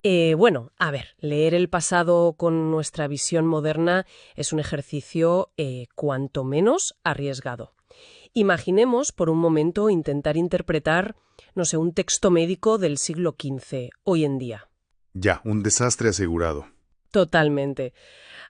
Bueno, a ver, leer el pasado con nuestra visión moderna es un ejercicio cuanto menos arriesgado. Imaginemos por un momento intentar interpretar, no sé, un texto médico del siglo XV, hoy en día. Ya, un desastre asegurado. Totalmente.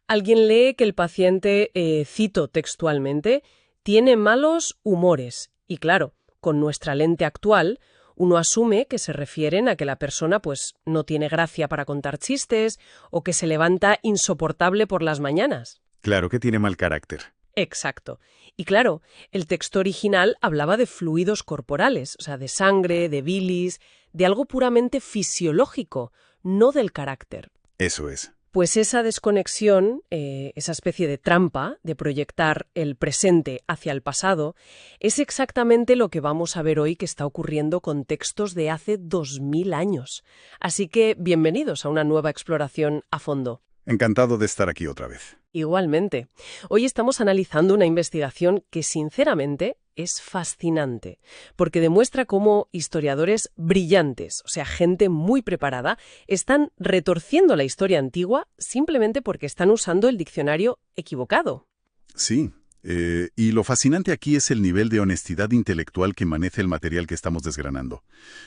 Alguien lee que el paciente, cito textualmente, tiene malos humores. Y claro, con nuestra lente actual, uno asume que se refieren a que la persona pues no tiene gracia para contar chistes o que se levanta insoportable por las mañanas. Claro que tiene mal carácter. Exacto. Y claro, el texto original hablaba de fluidos corporales, o sea, de sangre, de bilis, de algo puramente fisiológico, no del carácter. Eso es. Pues esa desconexión, esa especie de trampa de proyectar el presente hacia el pasado, es exactamente lo que vamos a ver hoy que está ocurriendo con textos de hace 2000 años. Así que bienvenidos a una nueva exploración a fondo. Encantado de estar aquí otra vez. Igualmente. Hoy estamos analizando una investigación que, sinceramente, es fascinante, porque demuestra cómo historiadores brillantes, o sea, gente muy preparada, están retorciendo la historia antigua simplemente porque están usando el diccionario equivocado. Sí. Y lo fascinante aquí es el nivel de honestidad intelectual que maneja el material que estamos desgranando.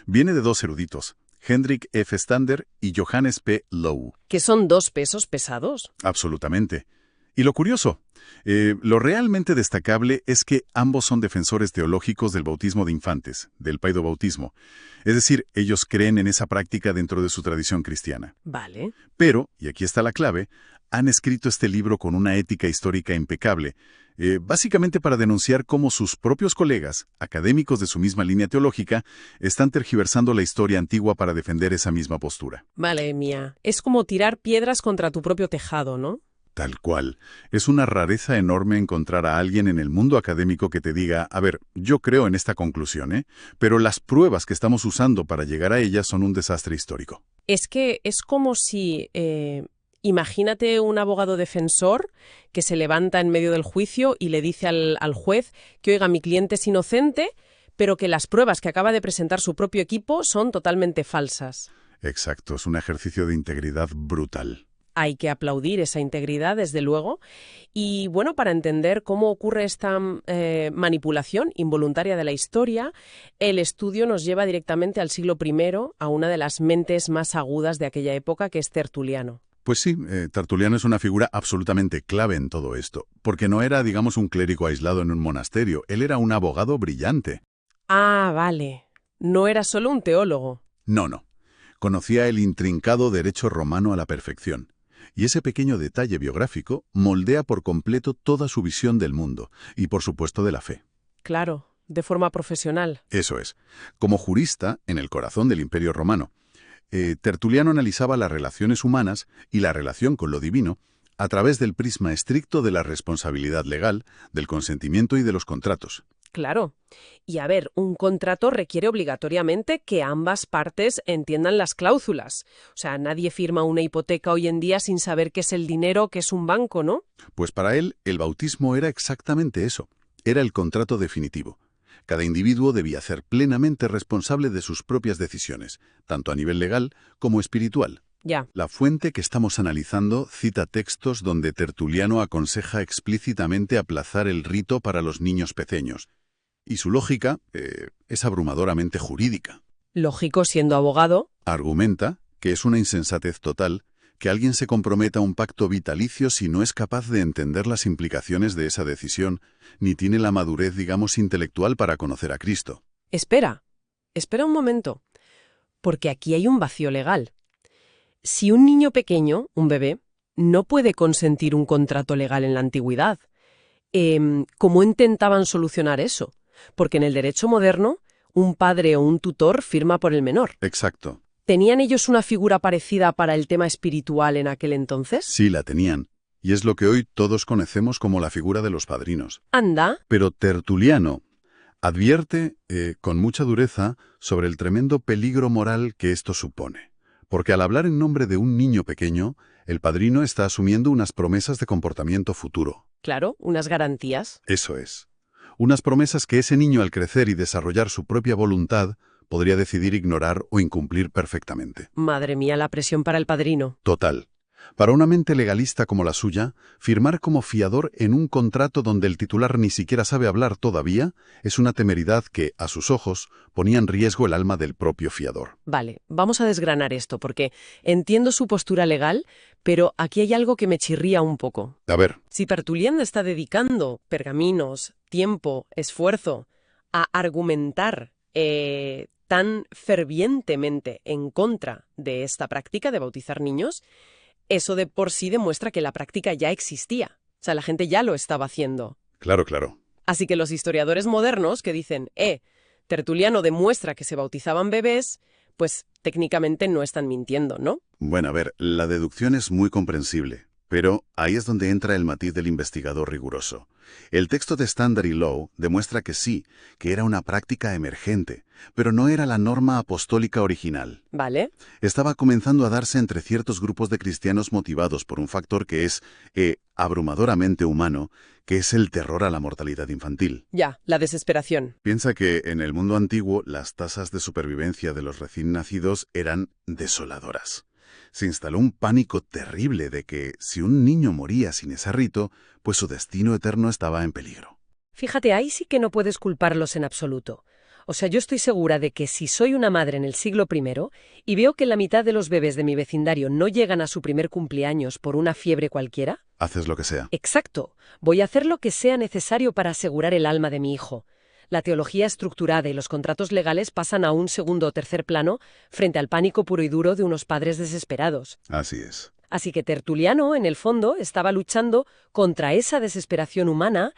Viene de dos eruditos, Hendrik F. Stander y Johannes P. Low. ¿Que son dos pesos pesados? Absolutamente. Y lo curioso, lo realmente destacable es que ambos son defensores teológicos del bautismo de infantes, del paidobautismo. Es decir, ellos creen en esa práctica dentro de su tradición cristiana. Vale. Pero, y aquí está la clave, han escrito este libro con una ética histórica impecable, básicamente para denunciar cómo sus propios colegas, académicos de su misma línea teológica, están tergiversando la historia antigua para defender esa misma postura. Vale, mía. Es como tirar piedras contra tu propio tejado, ¿no? Tal cual. Es una rareza enorme encontrar a alguien en el mundo académico que te diga, a ver, yo creo en esta conclusión, pero las pruebas que estamos usando para llegar a ella son un desastre histórico. Es que es como si, imagínate un abogado defensor que se levanta en medio del juicio y le dice al juez que, oiga, mi cliente es inocente, pero que las pruebas que acaba de presentar su propio equipo son totalmente falsas. Exacto, es un ejercicio de integridad brutal. Hay que aplaudir esa integridad, desde luego. Y bueno, para entender cómo ocurre esta manipulación involuntaria de la historia, el estudio nos lleva directamente al siglo I, a una de las mentes más agudas de aquella época, que es Tertuliano. Pues sí, Tertuliano es una figura absolutamente clave en todo esto, porque no era, digamos, un clérigo aislado en un monasterio, él era un abogado brillante. Ah, vale. No era solo un teólogo. No. Conocía el intrincado derecho romano a la perfección. Y ese pequeño detalle biográfico moldea por completo toda su visión del mundo y, por supuesto, de la fe. Claro, de forma profesional. Eso es. Como jurista, en el corazón del Imperio Romano, Tertuliano analizaba las relaciones humanas y la relación con lo divino a través del prisma estricto de la responsabilidad legal, del consentimiento y de los contratos. Claro. Y a ver, un contrato requiere obligatoriamente que ambas partes entiendan las cláusulas. O sea, nadie firma una hipoteca hoy en día sin saber qué es el dinero, qué es un banco, ¿no? Pues para él, el bautismo era exactamente eso. Era el contrato definitivo. Cada individuo debía ser plenamente responsable de sus propias decisiones, tanto a nivel legal como espiritual. Ya. La fuente que estamos analizando cita textos donde Tertuliano aconseja explícitamente aplazar el rito para los niños pequeños. Y su lógica es abrumadoramente jurídica. Lógico, siendo abogado. Argumenta que es una insensatez total que alguien se comprometa a un pacto vitalicio si no es capaz de entender las implicaciones de esa decisión, ni tiene la madurez, digamos, intelectual para conocer a Cristo. Espera un momento, porque aquí hay un vacío legal. Si un niño pequeño, un bebé, no puede consentir un contrato legal en la antigüedad, ¿cómo intentaban solucionar eso? Porque en el derecho moderno, un padre o un tutor firma por el menor. Exacto. ¿Tenían ellos una figura parecida para el tema espiritual en aquel entonces? Sí, la tenían. Y es lo que hoy todos conocemos como la figura de los padrinos. Anda. Pero Tertuliano advierte con mucha dureza sobre el tremendo peligro moral que esto supone. Porque al hablar en nombre de un niño pequeño, el padrino está asumiendo unas promesas de comportamiento futuro. Claro, unas garantías. Eso es. Unas promesas que ese niño, al crecer y desarrollar su propia voluntad, podría decidir ignorar o incumplir perfectamente. Madre mía, la presión para el padrino. Total. Para una mente legalista como la suya, firmar como fiador en un contrato donde el titular ni siquiera sabe hablar todavía es una temeridad que, a sus ojos, ponía en riesgo el alma del propio fiador. Vale, vamos a desgranar esto, porque entiendo su postura legal, pero aquí hay algo que me chirría un poco. A ver, Si Tertuliano está dedicando pergaminos, tiempo, esfuerzo a argumentar tan fervientemente en contra de esta práctica de bautizar niños, eso de por sí demuestra que la práctica ya existía. O sea, la gente ya lo estaba haciendo. claro, claro. Así que los historiadores modernos que dicen, Tertuliano demuestra que se bautizaban bebés, pues técnicamente no están mintiendo, ¿no? Bueno, a ver, la deducción es muy comprensible, pero ahí es donde entra el matiz del investigador riguroso. El texto de Standard y Lowe demuestra que sí, que era una práctica emergente, pero no era la norma apostólica original. ¿Vale? Estaba comenzando a darse entre ciertos grupos de cristianos motivados por un factor que es abrumadoramente humano, que es el terror a la mortalidad infantil. Ya, la desesperación. Piensa que en el mundo antiguo las tasas de supervivencia de los recién nacidos eran desoladoras. Se instaló un pánico terrible de que si un niño moría sin ese rito, pues su destino eterno estaba en peligro. Fíjate, ahí sí que no puedes culparlos en absoluto. O sea, yo estoy segura de que si soy una madre en el siglo I y veo que la mitad de los bebés de mi vecindario no llegan a su primer cumpleaños por una fiebre cualquiera, Haces lo que sea. exacto, voy a hacer lo que sea necesario para asegurar el alma de mi hijo. La teología estructurada y los contratos legales pasan a un segundo o tercer plano frente al pánico puro y duro de unos padres desesperados. Así es. Así que Tertuliano, en el fondo, estaba luchando contra esa desesperación humana,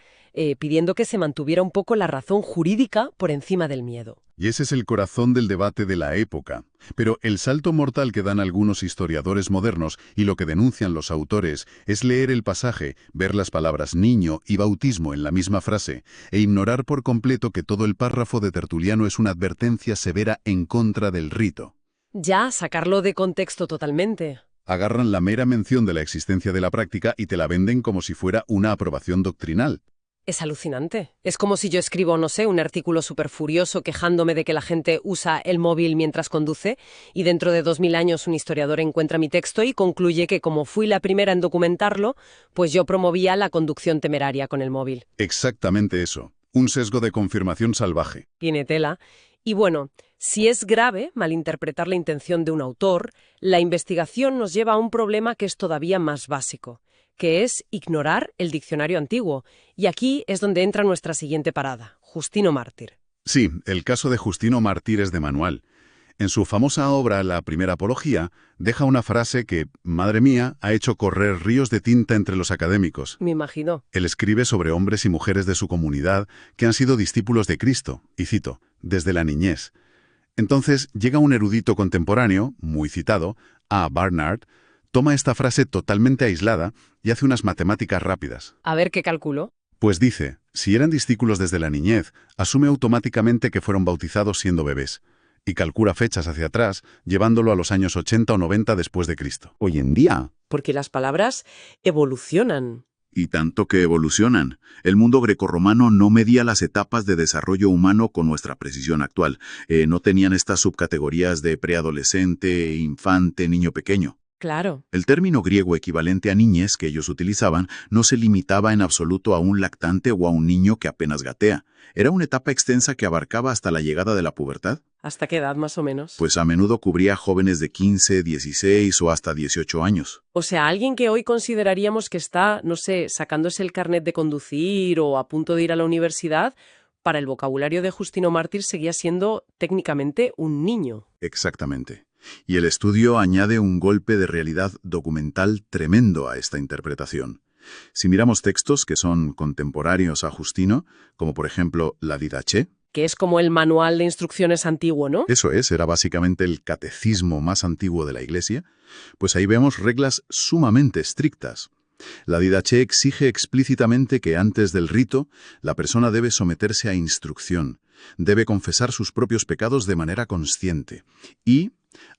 pidiendo que se mantuviera un poco la razón jurídica por encima del miedo. Y ese es el corazón del debate de la época. Pero el salto mortal que dan algunos historiadores modernos y lo que denuncian los autores es leer el pasaje, ver las palabras niño y bautismo en la misma frase e ignorar por completo que todo el párrafo de Tertuliano es una advertencia severa en contra del rito. Ya, sacarlo de contexto totalmente. Agarran la mera mención de la existencia de la práctica y te la venden como si fuera una aprobación doctrinal. Es alucinante. Es como si yo escribo, no sé, un artículo súper furioso quejándome de que la gente usa el móvil mientras conduce y dentro de 2000 años un historiador encuentra mi texto y concluye que como fui la primera en documentarlo, pues yo promovía la conducción temeraria con el móvil. Exactamente eso. Un sesgo de confirmación salvaje. Tiene tela. Y bueno, si es grave malinterpretar la intención de un autor, la investigación nos lleva a un problema que es todavía más básico, que es ignorar el diccionario antiguo. Y aquí es donde entra nuestra siguiente parada, Justino Mártir. Sí, el caso de Justino Mártir es de manual. En su famosa obra La Primera Apología, deja una frase que, madre mía, ha hecho correr ríos de tinta entre los académicos. Me imagino. Él escribe sobre hombres y mujeres de su comunidad que han sido discípulos de Cristo, y cito, desde la niñez. Entonces llega un erudito contemporáneo, muy citado, A. Barnard, toma esta frase totalmente aislada y hace unas matemáticas rápidas. A ver qué calculo. Pues dice, si eran discípulos desde la niñez, asume automáticamente que fueron bautizados siendo bebés, y calcula fechas hacia atrás, llevándolo a los años 80 o 90 después de Cristo. Hoy en día. Porque las palabras evolucionan. Y tanto que evolucionan. El mundo grecorromano no medía las etapas de desarrollo humano con nuestra precisión actual. No tenían estas subcategorías de preadolescente, infante, niño pequeño. Claro. El término griego equivalente a niñez que ellos utilizaban no se limitaba en absoluto a un lactante o a un niño que apenas gatea. Era una etapa extensa que abarcaba hasta la llegada de la pubertad. ¿Hasta qué edad más o menos? Pues a menudo cubría jóvenes de 15, 16 o hasta 18 años. O sea, alguien que hoy consideraríamos que está, no sé, sacándose el carnet de conducir o a punto de ir a la universidad, para el vocabulario de Justino Mártir seguía siendo técnicamente un niño. Exactamente. Y el estudio añade un golpe de realidad documental tremendo a esta interpretación. Si miramos textos que son contemporáneos a Justino, como por ejemplo la Didache, Que es como el manual de instrucciones antiguo, ¿no? eso es, era básicamente el catecismo más antiguo de la Iglesia, pues ahí vemos reglas sumamente estrictas. La Didache exige explícitamente que antes del rito, la persona debe someterse a instrucción, debe confesar sus propios pecados de manera consciente y,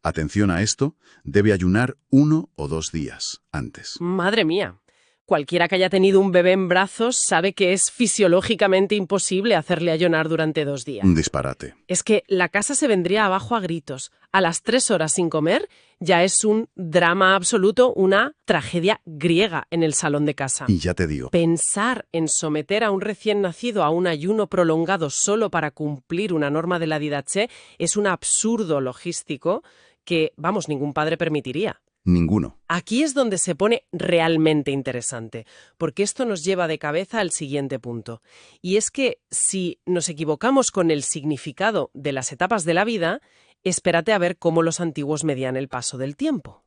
atención a esto, debe ayunar 1 o 2 días antes. Madre mía. Cualquiera que haya tenido un bebé en brazos sabe que es fisiológicamente imposible hacerle ayunar durante 2 días. Un disparate. Es que la casa se vendría abajo a gritos. A las 3 horas sin comer ya es un drama absoluto, una tragedia griega en el salón de casa. Y ya te digo. Pensar en someter a un recién nacido a un ayuno prolongado solo para cumplir una norma de la Didache es un absurdo logístico que, vamos, ningún padre permitiría. Ninguno. Aquí es donde se pone realmente interesante, porque esto nos lleva de cabeza al siguiente punto. Y es que si nos equivocamos con el significado de las etapas de la vida, espérate a ver cómo los antiguos medían el paso del tiempo.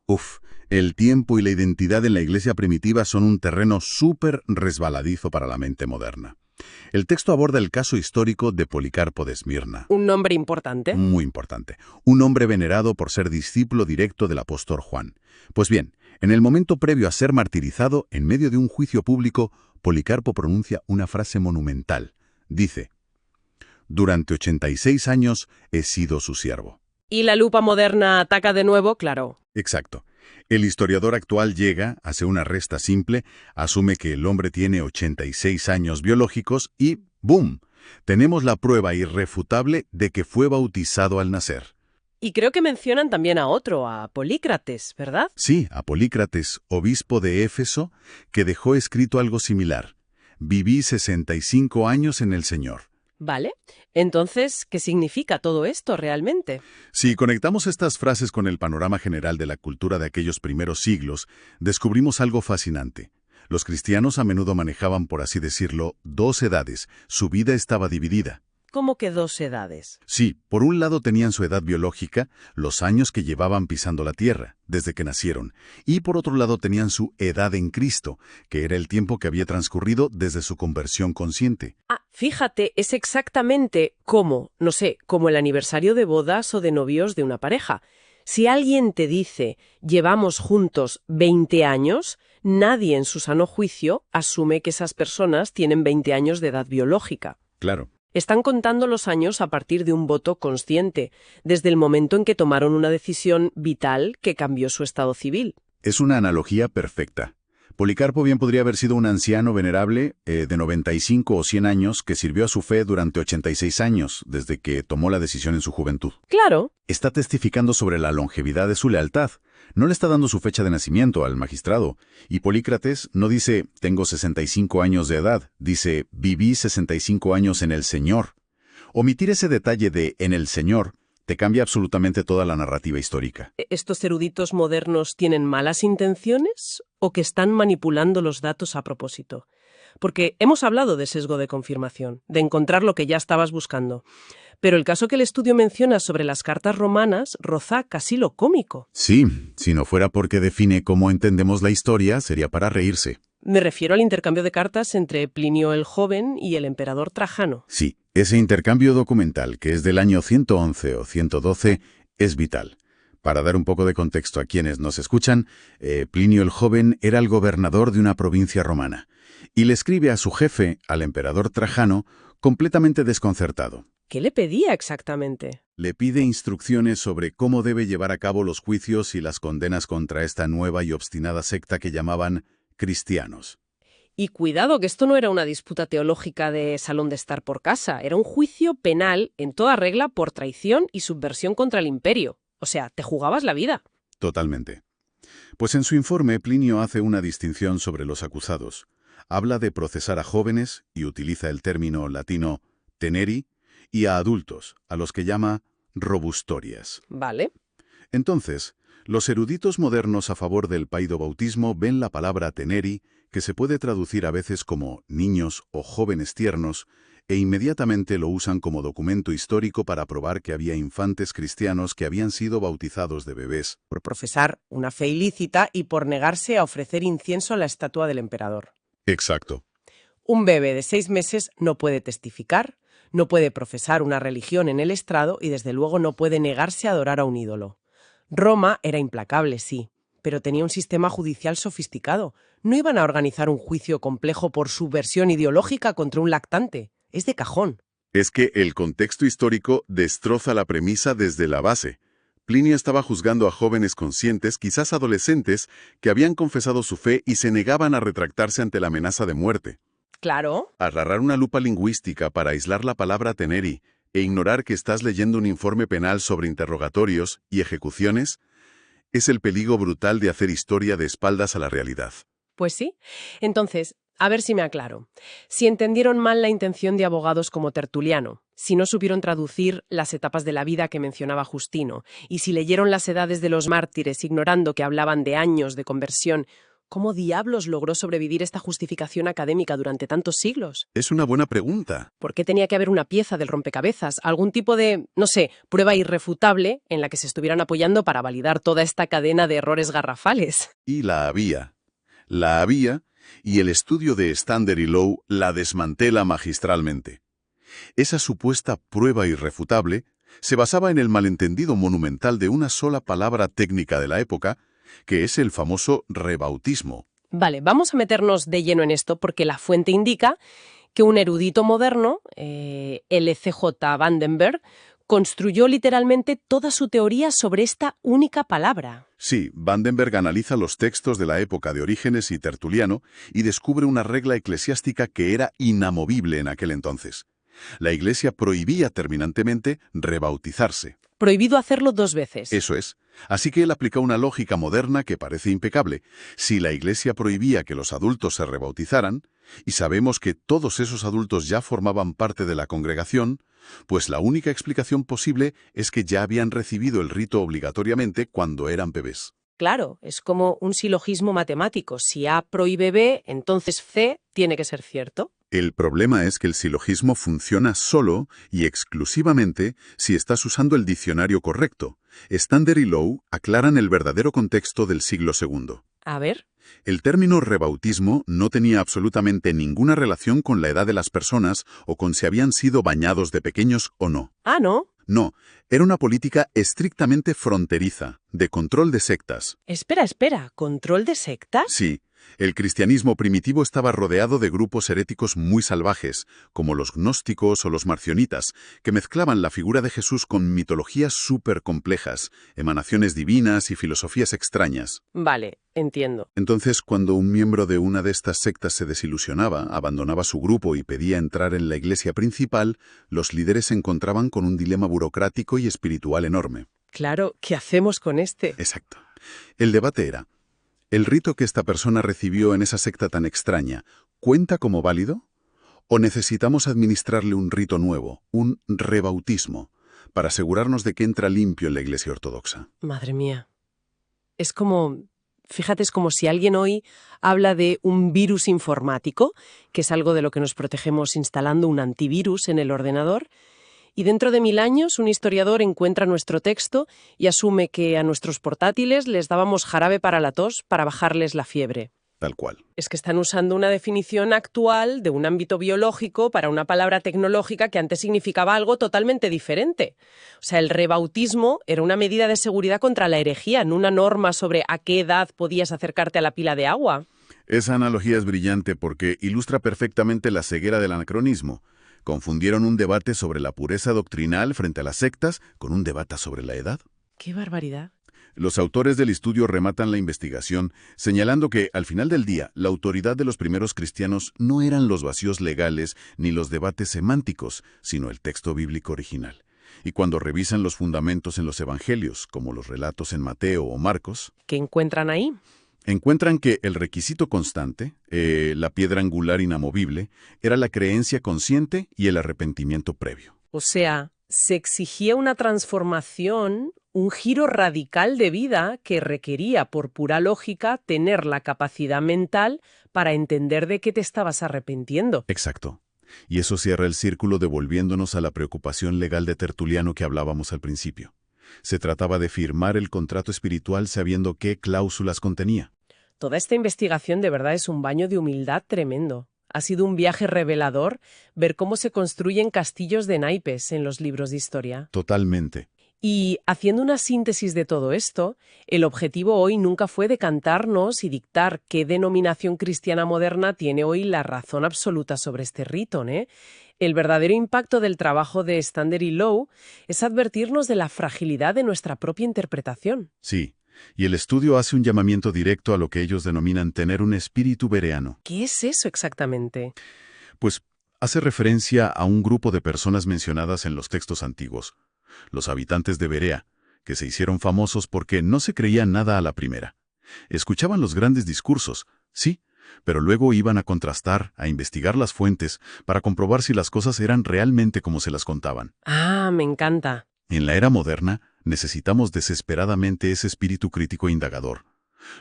El tiempo y la identidad en la iglesia primitiva son un terreno súper resbaladizo para la mente moderna. El texto aborda el caso histórico de Policarpo de Esmirna. Un nombre importante. Muy importante. Un hombre venerado por ser discípulo directo del apóstol Juan. Pues bien, en el momento previo a ser martirizado, en medio de un juicio público, Policarpo pronuncia una frase monumental. Dice: «Durante 86 años he sido su siervo». Y la lupa moderna ataca de nuevo, claro. Exacto. El historiador actual llega, hace una resta simple, asume que el hombre tiene 86 años biológicos y ¡boom! Tenemos la prueba irrefutable de que fue bautizado al nacer. Y creo que mencionan también a otro, a Polícrates, ¿verdad? Sí, a Polícrates, obispo de Éfeso, que dejó escrito algo similar. Viví 65 años en el Señor. Vale. Entonces, ¿qué significa todo esto realmente? Si conectamos estas frases con el panorama general de la cultura de aquellos primeros siglos, descubrimos algo fascinante. Los cristianos a menudo manejaban, por así decirlo, 2 edades. Su vida estaba dividida. ¿Cómo que 2 edades? Sí, por un lado tenían su edad biológica, los años que llevaban pisando la tierra, desde que nacieron, y por otro lado tenían su edad en Cristo, que era el tiempo que había transcurrido desde su conversión consciente. Fíjate, es exactamente como, no sé, como el aniversario de bodas o de novios de una pareja. Si alguien te dice, llevamos juntos 20 años, nadie en su sano juicio asume que esas personas tienen 20 años de edad biológica. Claro. Están contando los años a partir de un voto consciente, desde el momento en que tomaron una decisión vital que cambió su estado civil. Es una analogía perfecta. Policarpo bien podría haber sido un anciano venerable de 95 o 100 años que sirvió a su fe durante 86 años, desde que tomó la decisión en su juventud. Claro. Está testificando sobre la longevidad de su lealtad. No le está dando su fecha de nacimiento al magistrado. Y Polícrates no dice, tengo 65 años de edad, dice, viví 65 años en el Señor. Omitir ese detalle de en el Señor te cambia absolutamente toda la narrativa histórica. ¿Estos eruditos modernos tienen malas intenciones o que están manipulando los datos a propósito? Porque hemos hablado de sesgo de confirmación, de encontrar lo que ya estabas buscando. Pero el caso que el estudio menciona sobre las cartas romanas roza casi lo cómico. Sí, si no fuera porque define cómo entendemos la historia, sería para reírse. Me refiero al intercambio de cartas entre Plinio el Joven y el emperador Trajano. Sí, ese intercambio documental, que es del año 111 o 112, es vital. Para dar un poco de contexto a quienes nos escuchan, Plinio el Joven era el gobernador de una provincia romana y le escribe a su jefe, al emperador Trajano, completamente desconcertado. ¿Qué le pedía exactamente? Le pide instrucciones sobre cómo debe llevar a cabo los juicios y las condenas contra esta nueva y obstinada secta que llamaban cristianos. Y cuidado, que esto no era una disputa teológica de salón de estar por casa, era un juicio penal en toda regla por traición y subversión contra el imperio. O sea, te jugabas la vida. Totalmente. Pues en su informe, Plinio hace una distinción sobre los acusados. Habla de procesar a jóvenes y utiliza el término latino teneri, y a adultos, a los que llama robustorias. Vale. Entonces, los eruditos modernos a favor del paidobautismo ven la palabra teneri, que se puede traducir a veces como niños o jóvenes tiernos, e inmediatamente lo usan como documento histórico para probar que había infantes cristianos que habían sido bautizados de bebés. Por profesar una fe ilícita y por negarse a ofrecer incienso a la estatua del emperador. Exacto. Un bebé de 6 meses no puede testificar, no puede profesar una religión en el estrado y desde luego no puede negarse a adorar a un ídolo. Roma era implacable, sí, pero tenía un sistema judicial sofisticado. No iban a organizar un juicio complejo por subversión ideológica contra un lactante. Es de cajón. Es que el contexto histórico destroza la premisa desde la base. Plinio estaba juzgando a jóvenes conscientes, quizás adolescentes, que habían confesado su fe y se negaban a retractarse ante la amenaza de muerte. Claro. Agarrar una lupa lingüística para aislar la palabra teneri e ignorar que estás leyendo un informe penal sobre interrogatorios y ejecuciones es el peligro brutal de hacer historia de espaldas a la realidad. Pues sí. Entonces, a ver si me aclaro. Si entendieron mal la intención de abogados como Tertuliano, si no supieron traducir las etapas de la vida que mencionaba Justino, y si leyeron las edades de los mártires ignorando que hablaban de años de conversión, ¿cómo diablos logró sobrevivir esta justificación académica durante tantos siglos? Es una buena pregunta. ¿Por qué tenía que haber una pieza del rompecabezas, algún tipo de, no sé, prueba irrefutable en la que se estuvieran apoyando para validar toda esta cadena de errores garrafales? Y la había. La había, y el estudio de Stander y Lowe la desmantela magistralmente. Esa supuesta prueba irrefutable se basaba en el malentendido monumental de una sola palabra técnica de la época, que es el famoso rebautismo. Vale, vamos a meternos de lleno en esto porque la fuente indica que un erudito moderno, L.C.J. Vandenberg, construyó literalmente toda su teoría sobre esta única palabra. Sí, Vandenberg analiza los textos de la época de Orígenes y Tertuliano y descubre una regla eclesiástica que era inamovible en aquel entonces. La Iglesia prohibía terminantemente rebautizarse. Prohibido hacerlo 2 veces. Eso es. Así que él aplica una lógica moderna que parece impecable. Si la Iglesia prohibía que los adultos se rebautizaran, y sabemos que todos esos adultos ya formaban parte de la congregación, pues la única explicación posible es que ya habían recibido el rito obligatoriamente cuando eran bebés. Claro, es como un silogismo matemático. Si A prohíbe B, entonces C tiene que ser cierto. El problema es que el silogismo funciona solo y exclusivamente si estás usando el diccionario correcto. Stander y Lowe aclaran el verdadero contexto del siglo II. A ver. El término rebautismo no tenía absolutamente ninguna relación con la edad de las personas o con si habían sido bañados de pequeños o no. Ah, ¿no? No, era una política estrictamente fronteriza, de control de sectas. Espera, ¿control de sectas? Sí, el cristianismo primitivo estaba rodeado de grupos heréticos muy salvajes, como los gnósticos o los marcionitas, que mezclaban la figura de Jesús con mitologías súper complejas, emanaciones divinas y filosofías extrañas. Vale, entiendo. Entonces, cuando un miembro de una de estas sectas se desilusionaba, abandonaba su grupo y pedía entrar en la iglesia principal, los líderes se encontraban con un dilema burocrático y espiritual enorme. Claro, ¿qué hacemos con este? Exacto. El debate era: ¿el rito que esta persona recibió en esa secta tan extraña cuenta como válido? ¿O necesitamos administrarle un rito nuevo, un rebautismo, para asegurarnos de que entra limpio en la Iglesia Ortodoxa? Madre mía. Es como... Fíjate, es como si alguien hoy habla de un virus informático, que es algo de lo que nos protegemos instalando un antivirus en el ordenador, y dentro de 1000 años un historiador encuentra nuestro texto y asume que a nuestros portátiles les dábamos jarabe para la tos para bajarles la fiebre. Tal cual. Es que están usando una definición actual de un ámbito biológico para una palabra tecnológica que antes significaba algo totalmente diferente. O sea, el rebautismo era una medida de seguridad contra la herejía, no una norma sobre a qué edad podías acercarte a la pila de agua. Esa analogía es brillante porque ilustra perfectamente la ceguera del anacronismo. Confundieron un debate sobre la pureza doctrinal frente a las sectas con un debate sobre la edad. ¡Qué barbaridad! Los autores del estudio rematan la investigación señalando que, al final del día, la autoridad de los primeros cristianos no eran los vacíos legales ni los debates semánticos, sino el texto bíblico original. Y cuando revisan los fundamentos en los evangelios, como los relatos en Mateo o Marcos, ¿Qué encuentran ahí? encuentran que el requisito constante, la piedra angular inamovible, era la creencia consciente y el arrepentimiento previo. O sea, se exigía una transformación, un giro radical de vida que requería, por pura lógica, tener la capacidad mental para entender de qué te estabas arrepintiendo. Exacto. Y eso cierra el círculo devolviéndonos a la preocupación legal de Tertuliano que hablábamos al principio. Se trataba de firmar el contrato espiritual sabiendo qué cláusulas contenía. Toda esta investigación de verdad es un baño de humildad tremendo. Ha sido un viaje revelador ver cómo se construyen castillos de naipes en los libros de historia. Totalmente. Y haciendo una síntesis de todo esto, el objetivo hoy nunca fue decantarnos y dictar qué denominación cristiana moderna tiene hoy la razón absoluta sobre este rito, ¿eh? El verdadero impacto del trabajo de Stander y Lowe es advertirnos de la fragilidad de nuestra propia interpretación. Sí, y el estudio hace un llamamiento directo a lo que ellos denominan tener un espíritu bereano. ¿Qué es eso exactamente? Pues hace referencia a un grupo de personas mencionadas en los textos antiguos, los habitantes de Berea, que se hicieron famosos porque no se creían nada a la primera. Escuchaban los grandes discursos, sí, pero luego iban a contrastar, a investigar las fuentes, para comprobar si las cosas eran realmente como se las contaban. Ah, me encanta. En la era moderna, necesitamos desesperadamente ese espíritu crítico e indagador.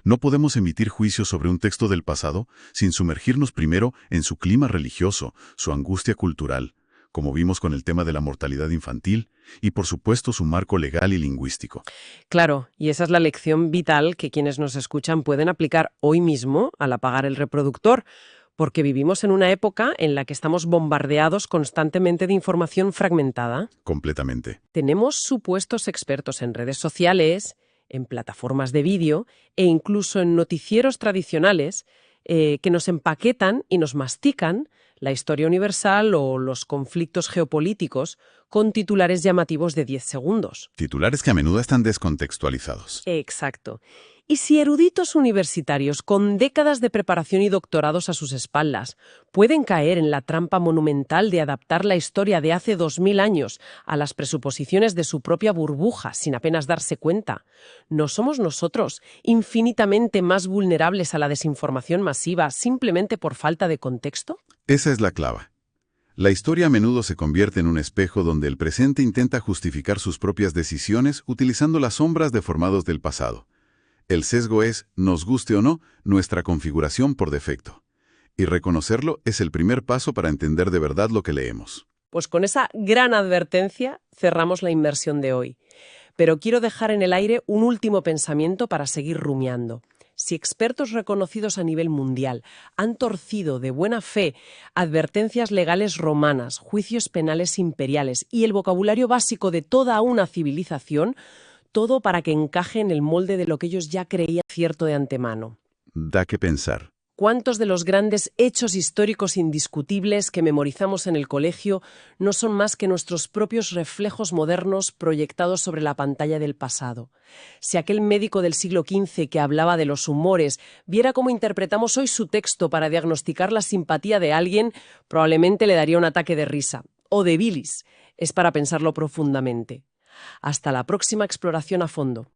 No podemos emitir juicios sobre un texto del pasado sin sumergirnos primero en su clima religioso, su angustia cultural, como vimos con el tema de la mortalidad infantil, y por supuesto su marco legal y lingüístico. Claro, y esa es la lección vital que quienes nos escuchan pueden aplicar hoy mismo al apagar el reproductor, porque vivimos en una época en la que estamos bombardeados constantemente de información fragmentada. Completamente. Tenemos supuestos expertos en redes sociales, en plataformas de vídeo e incluso en noticieros tradicionales que nos empaquetan y nos mastican la historia universal o los conflictos geopolíticos con titulares llamativos de 10 segundos. Titulares que a menudo están descontextualizados. Exacto. Y si eruditos universitarios con décadas de preparación y doctorados a sus espaldas pueden caer en la trampa monumental de adaptar la historia de hace 2000 años a las presuposiciones de su propia burbuja sin apenas darse cuenta, ¿no somos nosotros infinitamente más vulnerables a la desinformación masiva simplemente por falta de contexto? Esa es la clave. La historia a menudo se convierte en un espejo donde el presente intenta justificar sus propias decisiones utilizando las sombras deformadas del pasado. El sesgo es, nos guste o no, nuestra configuración por defecto. Y reconocerlo es el primer paso para entender de verdad lo que leemos. Pues con esa gran advertencia cerramos la inmersión de hoy. Pero quiero dejar en el aire un último pensamiento para seguir rumiando. Si expertos reconocidos a nivel mundial han torcido de buena fe advertencias legales romanas, juicios penales imperiales y el vocabulario básico de toda una civilización, todo para que encaje en el molde de lo que ellos ya creían cierto de antemano. Da que pensar. ¿Cuántos de los grandes hechos históricos indiscutibles que memorizamos en el colegio no son más que nuestros propios reflejos modernos proyectados sobre la pantalla del pasado? Si aquel médico del siglo XV que hablaba de los humores viera cómo interpretamos hoy su texto para diagnosticar la simpatía de alguien, probablemente le daría un ataque de risa o de bilis. Es para pensarlo profundamente. Hasta la próxima exploración a fondo.